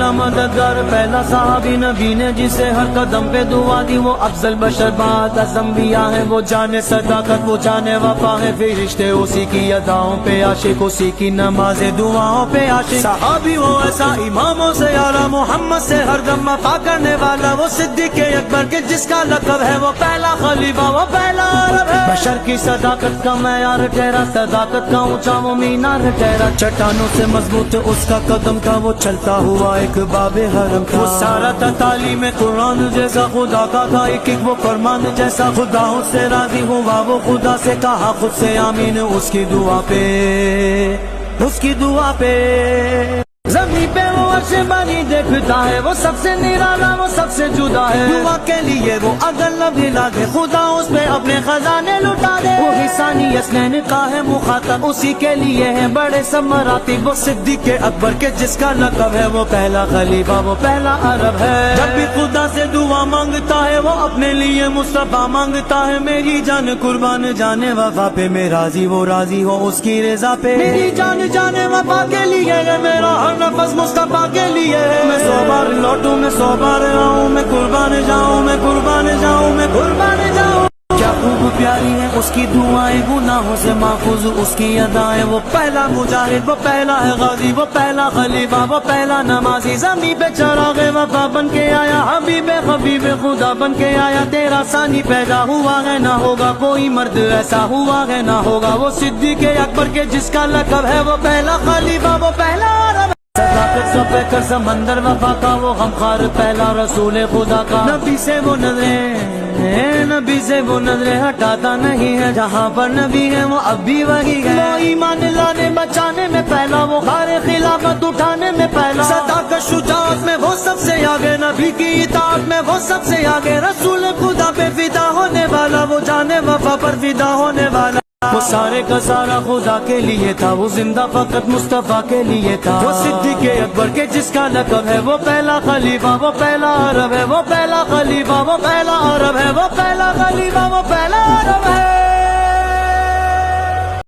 پہلا مددگار پہلا صحابی نبی نے جسے ہر قدم پہ دعا دی، وہ افضل بشر بعد از انبیاء ہے، وہ جانے صداقت وہ جانے وفا ہے، فرشتے اسی کی اداؤں پہ عاشق، اسی کی نماز دعاؤں پہ عاشق، صحابی وہ ایسا اماموں سے اعلیٰ، محمد سے ہر دم وفا کرنے والا، وہ صدیق اکبر کے جس کا لقب ہے، وہ پہلا خلیفہ وہ پہلا عرب ہے، بشر کی صداقت کا معیار ٹھہرا، صداقت کا اونچا وہ مینار ٹھہرا، چٹانوں سے مضبوط اس کا قدم تھا، وہ چلتا ہوا ایک باب حرم تھا، وہ سارا تھا تعلیم قرآن جیسا، خدا کا تھا ایک ایک وہ فرمان جیسا، خدا اس سے راضی ہوا، وہ خدا سے کہا خود سے آمین، اس کی دعا پہ اس کی دعا پہ زمین پہ وہ عرش بانی دیکھتا ہے، وہ سب سے نرالا وہ سب سے جدا ہے، دعا کے لیے وہ اگر لب ہلا دے، خدا اس پہ اپنے خزانے لٹا دے، وہ ثانی اسنین کا ہے مخاطب، اسی کے لیے ہے بڑے سب مراتب، وہ صدیق اکبر کے جس کا لقب ہے، وہ پہلا خلیفہ وہ پہلا عرب ہے، جب بھی خدا سے دعا مانگتا ہے، وہ اپنے لیے مصطفیٰ مانگتا ہے، میری جان قربان جانے وفا پہ میں راضی وہ راضی ہو اس کی رضا پہ، میری جان جانے وفا کے لیے ہے، میرا ہر نفس مصطفیٰ کے لیے ہے، میں 100 بار لوٹوں میں 100 بار آؤں، میں قربان جاؤں میں قربان جاؤں میں قربان جاؤں، کیا خوب پیاری ہے اس کی دعائیں، گناہوں سے محفوظ اس کی ادائیں، وہ پہلا مجاہد وہ پہلا ہے غازی، وہ پہلا خلیفہ وہ پہلا نمازی، زمین پہ چراغ وفا بن کے آیا، حبیب خدا بن کے آیا، تیرا ثانی پیدا ہوا ہے، نہ ہوگا کوئی مرد ایسا ہوا ہے، نہ ہوگا وہ صدیق اکبر کے جس کا لقب ہے، وہ پہلا خلیفہ وہ پہلا عرب، صداقت سب پہ کر سمندر وفا کا، وہ غمخوار پہلا رسول خدا کا، نبی سے وہ نظریں ہٹاتا نہیں ہے، جہاں پر نبی ہے وہ اب بھی وہی ہے، وہ ایمان لانے بچانے میں پہلا، وہ خار خلافت اٹھانے میں پہلا، صداقت شجاعت میں وہ سب سے آگے، نبی کی اطاعت میں وہ سب سے آگے، رسول خدا پہ فدا ہونے والا، وہ جانے وفا پر فدا ہونے والا، وہ سارے کا سارا خدا کے لیے تھا، وہ زندہ فقط مصطفیٰ کے لیے تھا، وہ صدیق اکبر کے جس کا لقب ہے، وہ پہلا خلیفہ وہ پہلا عرب ہے، وہ پہلا خلیفہ وہ پہلا عرب ہے، وہ پہلا خلیفہ وہ پہلا عرب ہے۔